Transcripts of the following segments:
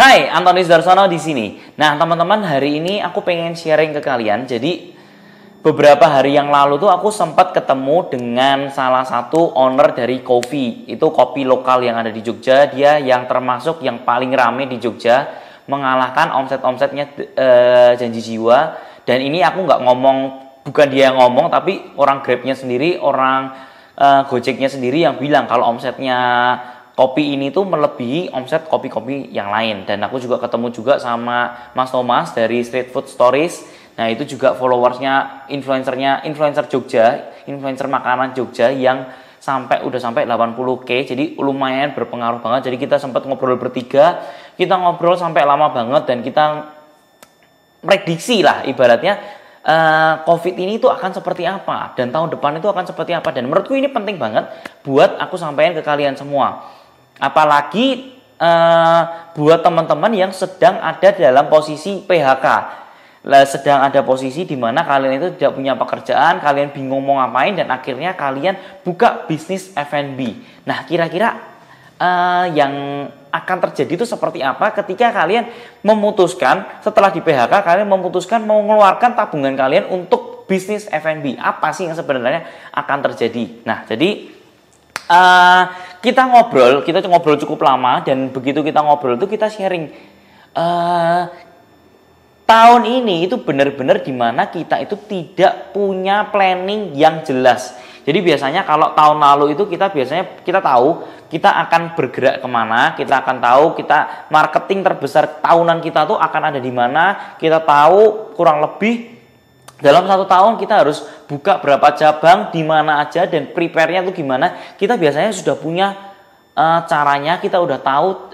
Hai, Antoni Darsono di sini. Nah, teman-teman, hari ini aku pengen sharing ke kalian. Jadi, beberapa hari yang lalu tuh aku sempat ketemu dengan salah satu owner dari kopi. Itu kopi lokal yang ada di Jogja. Dia yang termasuk yang paling rame di Jogja, mengalahkan omset-omsetnya Janji Jiwa. Dan ini aku nggak ngomong, bukan dia yang ngomong, tapi orang Grabnya sendiri, orang Gojeknya sendiri yang bilang kalau omsetnya kopi ini tuh melebihi omset kopi-kopi yang lain. Dan aku juga ketemu juga sama Mas Thomas dari Street Food Stories. Nah, itu juga followersnya, influencer Jogja, influencer makanan Jogja yang udah sampai 80k. Jadi lumayan berpengaruh banget. Jadi kita sempat ngobrol bertiga, kita ngobrol sampai lama banget dan kita prediksi lah ibaratnya COVID ini tuh akan seperti apa dan tahun depan itu akan seperti apa. Dan menurutku ini penting banget buat aku sampaikan ke kalian semua. Apalagi buat teman-teman yang sedang ada dalam posisi PHK, sedang ada posisi di mana kalian itu tidak punya pekerjaan, kalian bingung mau ngapain dan akhirnya kalian buka bisnis F&B. Nah, kira-kira yang akan terjadi itu seperti apa ketika kalian memutuskan setelah di PHK, kalian memutuskan mau mengeluarkan tabungan kalian untuk bisnis F&B. Apa sih yang sebenarnya akan terjadi? Nah, jadi kita ngobrol cukup lama dan begitu kita ngobrol itu kita sharing tahun ini itu benar-benar dimana kita itu tidak punya planning yang jelas. Jadi biasanya kalau tahun lalu itu kita tahu kita akan bergerak kemana, kita akan tahu kita marketing terbesar tahunan kita tuh akan ada di mana, kita tahu kurang lebih dalam 1 tahun kita harus buka berapa cabang, di mana aja, dan prepare-nya tuh gimana. Kita biasanya sudah punya caranya, kita udah tahu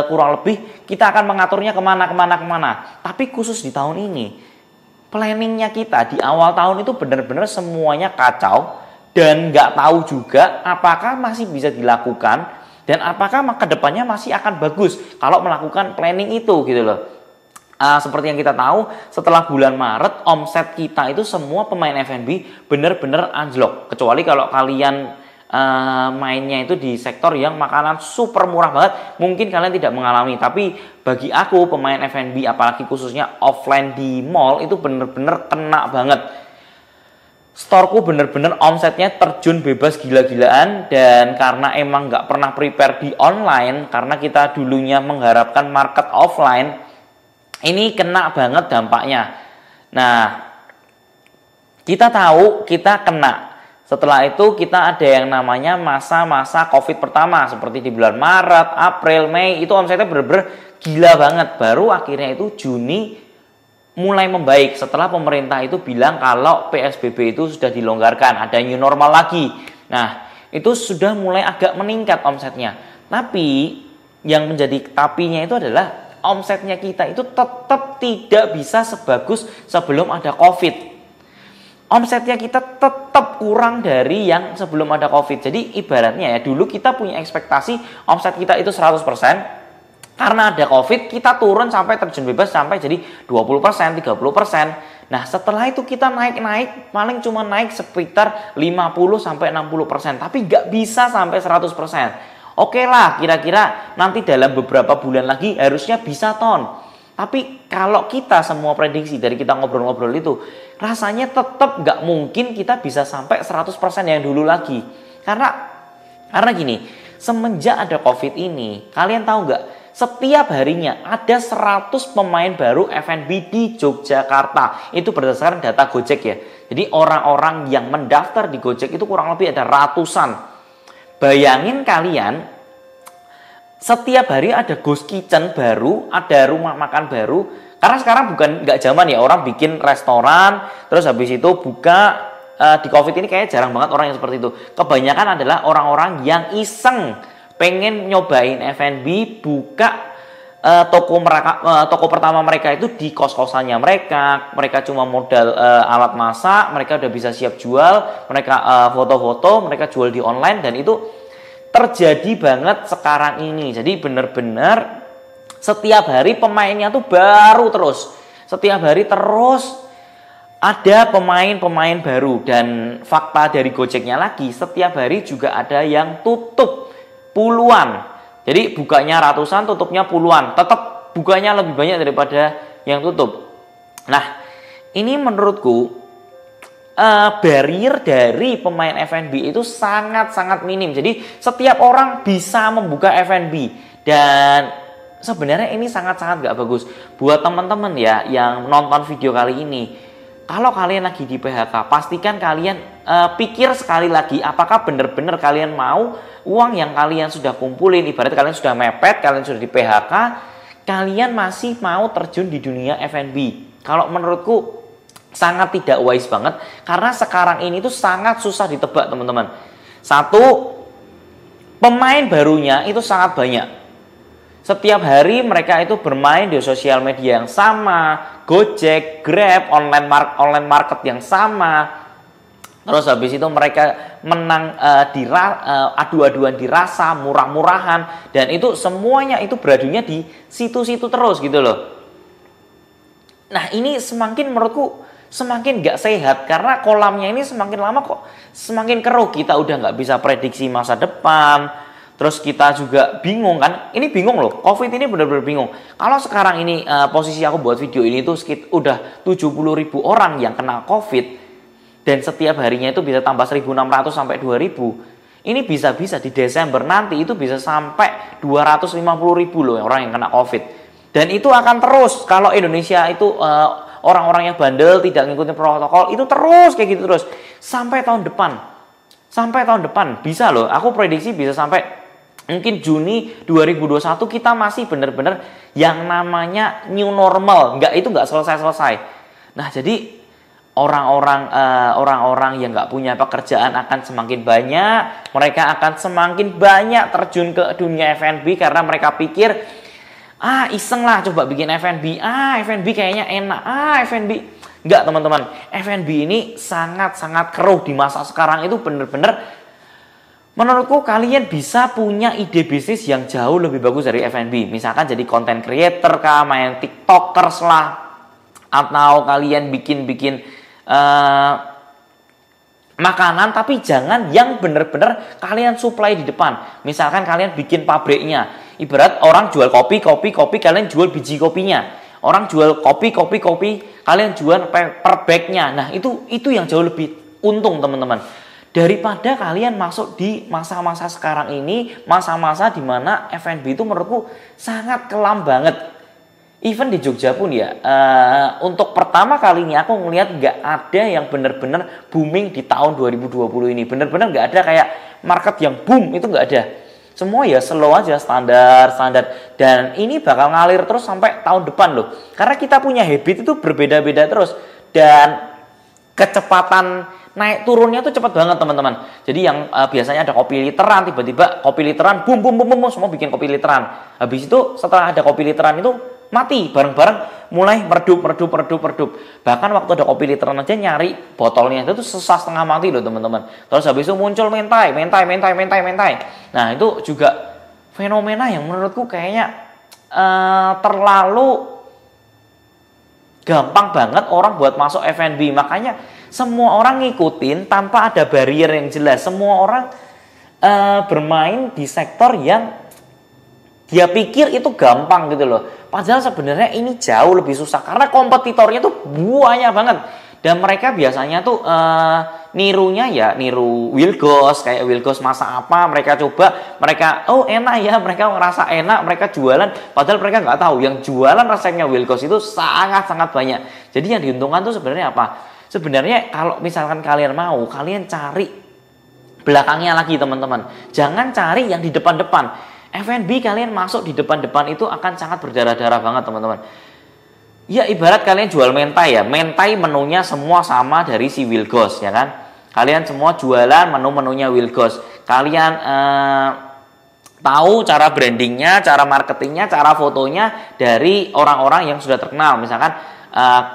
kurang lebih kita akan mengaturnya kemana. Tapi khusus di tahun ini, planningnya kita di awal tahun itu benar-benar semuanya kacau dan nggak tahu juga apakah masih bisa dilakukan dan apakah ke depannya masih akan bagus kalau melakukan planning itu gitu loh. Seperti yang kita tahu, setelah bulan Maret omset kita itu semua pemain F&B benar-benar anjlok. Kecuali kalau kalian mainnya itu di sektor yang makanan super murah banget, mungkin kalian tidak mengalami. Tapi bagi aku pemain F&B, apalagi khususnya offline di mall, itu benar-benar kena banget. Storeku bener-bener omsetnya terjun bebas gila-gilaan. Dan karena emang nggak pernah prepare di online, karena kita dulunya mengharapkan market offline, ini kena banget dampaknya. Nah, kita tahu kita kena. Setelah itu kita ada yang namanya masa-masa COVID pertama, seperti di bulan Maret, April, Mei, itu omsetnya bener-bener gila banget. Baru akhirnya itu Juni mulai membaik setelah pemerintah itu bilang kalau PSBB itu sudah dilonggarkan, ada new normal lagi. Nah, itu sudah mulai agak meningkat omsetnya. Tapi yang menjadi tapinya itu adalah omsetnya kita itu tetap tidak bisa sebagus sebelum ada COVID. Omsetnya kita tetap kurang dari yang sebelum ada COVID. Jadi ibaratnya ya, dulu kita punya ekspektasi omset kita itu 100%. Karena ada COVID, kita turun sampai terjun bebas sampai jadi 20%, 30%. Nah, setelah itu kita naik, paling cuma naik sekitar 50-60%. Tapi nggak bisa sampai 100%. Oke lah, kira-kira nanti dalam beberapa bulan lagi harusnya bisa ton. Tapi kalau kita semua prediksi dari kita ngobrol-ngobrol itu, rasanya tetap nggak mungkin kita bisa sampai 100% yang dulu lagi. Karena gini, semenjak ada COVID ini, kalian tahu nggak? Setiap harinya ada 100 pemain baru F&B di Yogyakarta. Itu berdasarkan data Gojek ya. Jadi orang-orang yang mendaftar di Gojek itu kurang lebih ada ratusan. Bayangin kalian, setiap hari ada ghost kitchen baru, ada rumah makan baru. Karena sekarang nggak zaman ya orang bikin restoran, terus habis itu buka. Di COVID ini kayaknya jarang banget orang yang seperti itu. Kebanyakan adalah orang-orang yang iseng, pengen nyobain F&B, buka toko pertama mereka itu di kos-kosannya mereka cuma modal alat masak, mereka udah bisa siap jual, mereka foto-foto, mereka jual di online. Dan itu terjadi banget sekarang ini. Jadi bener-bener setiap hari pemainnya tuh baru terus, setiap hari terus ada pemain-pemain baru. Dan fakta dari Gojeknya lagi, setiap hari juga ada yang tutup puluhan. Jadi bukanya ratusan, tutupnya puluhan. Tetap bukanya lebih banyak daripada yang tutup. Nah, ini menurutku barrier dari pemain F&B itu sangat-sangat minim. Jadi setiap orang bisa membuka F&B, dan sebenarnya ini sangat-sangat gak bagus buat teman-teman ya yang nonton video kali ini. Kalau kalian lagi di PHK, pastikan kalian pikir sekali lagi apakah benar-benar kalian mau uang yang kalian sudah kumpulin, ibarat kalian sudah mepet, kalian sudah di PHK, kalian masih mau terjun di dunia F&B. Kalau menurutku sangat tidak wise banget, karena sekarang ini tuh sangat susah ditebak teman-teman. Satu, pemain barunya itu sangat banyak. Setiap hari mereka itu bermain di sosial media yang sama, Gojek, Grab, online market yang sama. Terus habis itu mereka menang adu-aduan di rasa, murah-murahan, dan itu semuanya itu beradunya di situ-situ terus gitu loh. Nah, ini menurutku semakin gak sehat, karena kolamnya ini semakin lama kok semakin keruh. Kita udah gak bisa prediksi masa depan, terus kita juga bingung kan. Ini bingung loh, COVID ini benar-benar bingung. Kalau sekarang ini posisi aku buat video ini tuh udah 70.000 orang yang kena COVID, dan setiap harinya itu bisa tambah 1.600 sampai 2.000. Ini bisa-bisa di Desember nanti itu bisa sampai 250.000 loh orang yang kena COVID. Dan itu akan terus kalau Indonesia itu orang-orang yang bandel, tidak ngikutin protokol, itu terus kayak gitu terus sampai tahun depan. Sampai tahun depan bisa loh. Aku prediksi bisa sampai mungkin Juni 2021 kita masih benar-benar yang namanya new normal. Itu nggak selesai-selesai. Nah, jadi orang-orang yang nggak punya pekerjaan akan semakin banyak. Mereka akan semakin banyak terjun ke dunia F&B karena mereka pikir, iseng lah coba bikin F&B. F&B kayaknya enak. F&B. Enggak, teman-teman. F&B ini sangat-sangat keruh di masa sekarang. Itu bener-bener menurutku kalian bisa punya ide bisnis yang jauh lebih bagus dari F&B. Misalkan jadi content creator kah, main TikTokers lah, atau kalian bikin makanan, tapi jangan yang bener-bener kalian supply di depan. Misalkan kalian bikin pabriknya, ibarat orang jual kopi, kalian jual biji kopinya. Orang jual kopi, kalian jual per bagnya. Nah, itu yang jauh lebih untung, teman-teman. Daripada kalian masuk di masa-masa sekarang ini, masa-masa di mana F&B itu menurutku sangat kelam banget. Even di Jogja pun ya, untuk pertama kalinya aku ngelihat nggak ada yang benar-benar booming di tahun 2020 ini. Benar-benar nggak ada kayak market yang boom, itu nggak ada. Semua ya slow aja, standar. Dan ini bakal ngalir terus sampai tahun depan loh. Karena kita punya habit itu berbeda-beda terus. Dan kecepatan naik turunnya tuh cepat banget, teman-teman. Jadi yang biasanya ada kopi literan, tiba-tiba kopi literan boom, semua bikin kopi literan. Habis itu setelah ada kopi literan itu mati bareng-bareng, mulai meredup. Bahkan waktu ada kopi literan aja nyari botolnya itu susah setengah mati loh, teman-teman. Terus habis itu muncul mentai. Nah, itu juga fenomena yang menurutku kayaknya terlalu gampang banget orang buat masuk F&B. Makanya semua orang ngikutin tanpa ada barrier yang jelas. Semua orang bermain di sektor yang dia pikir itu gampang gitu loh. Padahal sebenarnya ini jauh lebih susah karena kompetitornya tuh banyak banget. Dan mereka biasanya tuh nirunya ya niru Wilgos, kayak Wilgos masak apa mereka coba, mereka enak ya, mereka ngerasa enak, mereka jualan. Padahal mereka nggak tahu yang jualan resepnya Wilgos itu sangat-sangat banyak. Jadi yang diuntungkan tuh sebenarnya apa? Sebenarnya kalau misalkan kalian mau, kalian cari belakangnya lagi, teman-teman. Jangan cari yang di depan-depan. F&B kalian masuk di depan-depan itu akan sangat berdarah-darah banget, teman-teman. Ya ibarat kalian jual mentai ya. Mentai menunya semua sama dari si Wilgos, ya kan? Kalian semua jualan menu-menunya Wilgos. Kalian tahu cara brandingnya, cara marketingnya, cara fotonya dari orang-orang yang sudah terkenal. Misalkan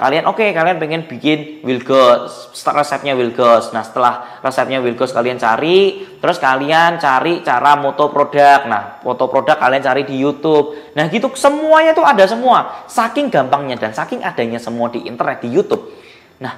kalian pengen bikin Wilgos, resepnya Wilgos. Nah, setelah resepnya Wilgos kalian cari, terus kalian cari cara moto produk. Nah, foto produk kalian cari di YouTube. Nah, gitu semuanya tuh ada semua. Saking gampangnya dan saking adanya semua di internet, di YouTube. Nah,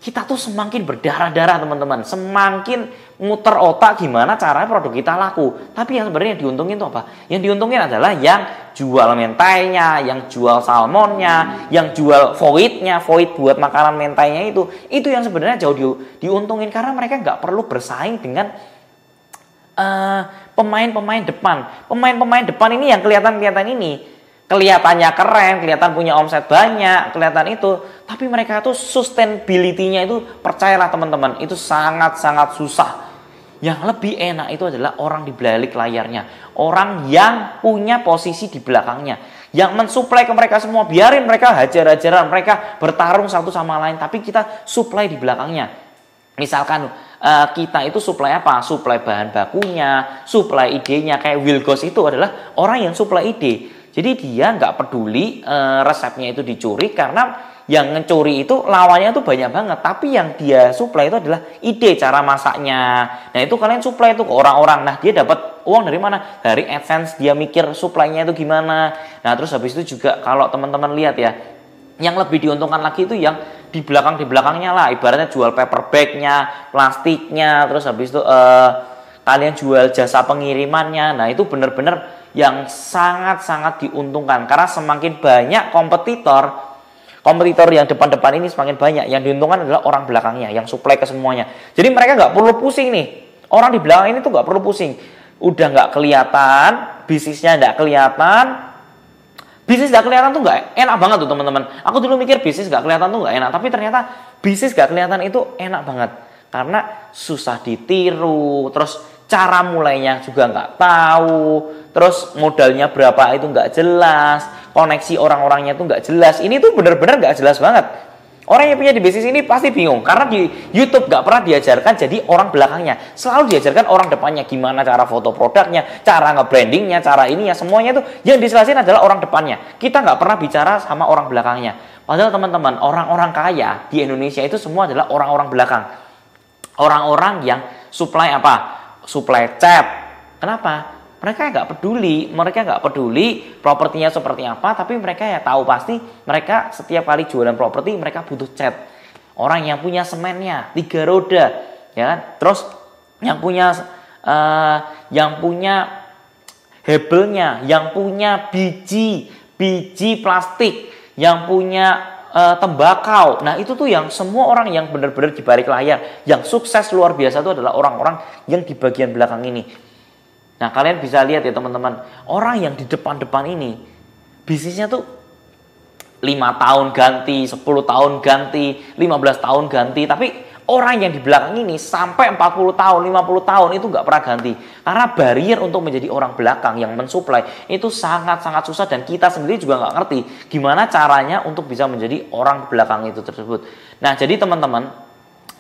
kita tuh semakin berdarah-darah teman-teman, semakin muter otak gimana caranya produk kita laku. Tapi yang sebenarnya diuntungin itu apa? Yang diuntungin adalah yang jual mentainya, yang jual salmonnya, yang jual voidnya, void buat makanan mentainya itu yang sebenarnya jauh diuntungin karena mereka nggak perlu bersaing dengan pemain-pemain depan. Pemain-pemain depan ini yang kelihatan ini. Kelihatannya keren, kelihatan punya omset banyak, kelihatan itu. Tapi mereka tuh sustainability-nya itu, percayalah teman-teman, itu sangat-sangat susah. Yang lebih enak itu adalah orang di balik layarnya. Orang yang punya posisi di belakangnya. Yang mensuplai ke mereka semua. Biarin mereka hajar-hajaran, mereka bertarung satu sama lain. Tapi kita supply di belakangnya. Misalkan kita itu supply apa? Supply bahan bakunya, supply idenya. Kayak Wilgos itu adalah orang yang supply ide. Jadi dia nggak peduli resepnya itu dicuri karena yang ngecuri itu lawannya itu banyak banget. Tapi yang dia supply itu adalah ide cara masaknya. Nah itu kalian supply itu ke orang-orang. Nah dia dapat uang dari mana? Dari AdSense dia mikir supply-nya itu gimana. Nah terus habis itu juga kalau teman-teman lihat ya, yang lebih diuntungkan lagi itu yang di belakangnya lah. Ibaratnya jual paper bag-nya, plastiknya, terus habis itu kalian jual jasa pengirimannya. Nah itu benar-benar yang sangat-sangat diuntungkan karena semakin banyak kompetitor yang depan-depan ini semakin banyak, yang diuntungkan adalah orang belakangnya yang supply ke semuanya. Jadi mereka nggak perlu pusing nih, orang di belakang ini tuh nggak perlu pusing, udah nggak kelihatan bisnisnya, nggak kelihatan bisnis nggak kelihatan tuh nggak enak banget tuh teman-teman. Aku dulu mikir bisnis nggak kelihatan tuh nggak enak, tapi ternyata bisnis nggak kelihatan itu enak banget karena susah ditiru, terus cara mulainya juga nggak tahu, terus modalnya berapa itu nggak jelas, koneksi orang-orangnya itu nggak jelas. Ini tuh bener-bener nggak jelas banget. Orang yang punya di bisnis ini pasti bingung karena di YouTube nggak pernah diajarkan jadi orang belakangnya, selalu diajarkan orang depannya gimana cara foto produknya, cara nge-brandingnya, cara ininya, semuanya itu yang dijelasin adalah orang depannya. Kita nggak pernah bicara sama orang belakangnya. Padahal teman-teman, orang-orang kaya di Indonesia itu semua adalah orang-orang belakang, orang-orang yang supply apa? Supply cat. Kenapa? Mereka nggak peduli propertinya seperti apa, tapi mereka ya tahu pasti mereka setiap kali jualan properti mereka butuh cat. Orang yang punya semennya 3 roda, ya kan? Terus yang punya hebelnya, yang punya biji plastik, yang punya tembakau. Nah itu tuh yang semua orang yang benar-benar di balik layar, yang sukses luar biasa itu adalah orang-orang yang di bagian belakang ini. Nah kalian bisa lihat ya teman-teman, orang yang di depan-depan ini bisnisnya tuh 5 tahun ganti, 10 tahun ganti, 15 tahun ganti. Tapi orang yang di belakang ini sampai 40 tahun, 50 tahun itu nggak pernah ganti. Karena barrier untuk menjadi orang belakang yang mensuplai itu sangat-sangat susah. Dan kita sendiri juga nggak ngerti gimana caranya untuk bisa menjadi orang belakang itu tersebut. Nah jadi teman-teman,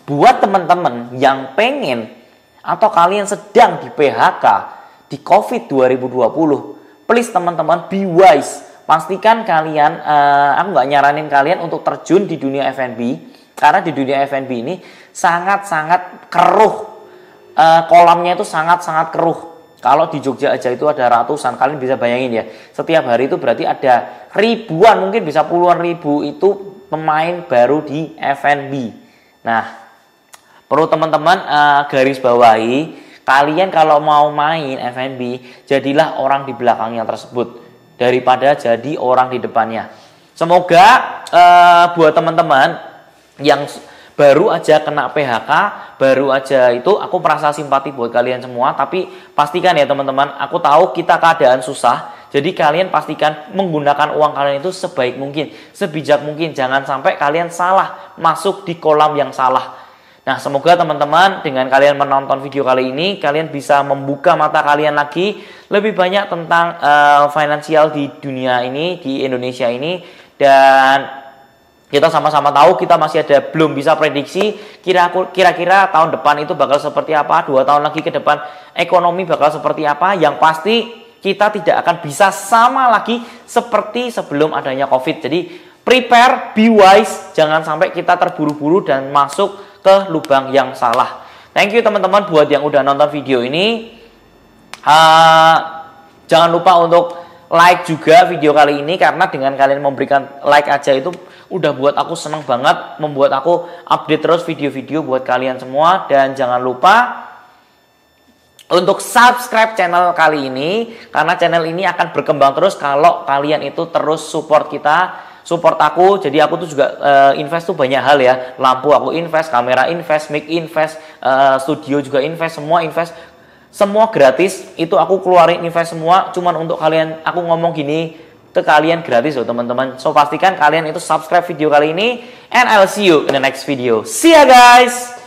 buat teman-teman yang pengen atau kalian sedang di PHK di COVID 2020, please teman-teman be wise. Pastikan kalian, aku nggak nyaranin kalian untuk terjun di dunia F&B, karena di dunia F&B ini sangat-sangat keruh, kolamnya itu sangat-sangat keruh. Kalau di Jogja aja itu ada ratusan, kalian bisa bayangin ya, setiap hari itu berarti ada ribuan, mungkin bisa puluhan ribu itu pemain baru di F&B. Nah, perlu teman-teman garis bawahi, kalian kalau mau main F&B, jadilah orang di belakangnya tersebut daripada jadi orang di depannya. Semoga buat teman-teman yang baru aja kena PHK, baru aja itu, aku merasa simpati buat kalian semua. Tapi pastikan ya teman-teman, aku tahu kita keadaan susah. Jadi kalian pastikan menggunakan uang kalian itu sebaik mungkin, sebijak mungkin. Jangan sampai kalian salah masuk di kolam yang salah. Nah semoga teman-teman dengan kalian menonton video kali ini, kalian bisa membuka mata kalian lagi lebih banyak tentang finansial di dunia ini, di Indonesia ini. Dan kita sama-sama tahu kita masih ada belum bisa prediksi kira-kira tahun depan itu bakal seperti apa, 2 tahun lagi ke depan ekonomi bakal seperti apa. Yang pasti kita tidak akan bisa sama lagi seperti sebelum adanya COVID. Jadi prepare, be wise, jangan sampai kita terburu-buru dan masuk ke lubang yang salah. Thank you teman-teman buat yang udah nonton video ini. Jangan lupa untuk like juga video kali ini, karena dengan kalian memberikan like aja itu udah buat aku seneng banget, membuat aku update terus video-video buat kalian semua. Dan jangan lupa untuk subscribe channel kali ini, karena channel ini akan berkembang terus kalau kalian itu terus support kita, support aku. Jadi aku tuh juga invest tuh banyak hal ya. Lampu aku invest, kamera invest, mic invest, studio juga invest, semua invest. Semua gratis, itu aku keluarin invest semua cuman untuk kalian. Aku ngomong gini ke kalian gratis loh teman-teman. So pastikan kalian itu subscribe video kali ini, and I'll see you in the next video. See ya guys.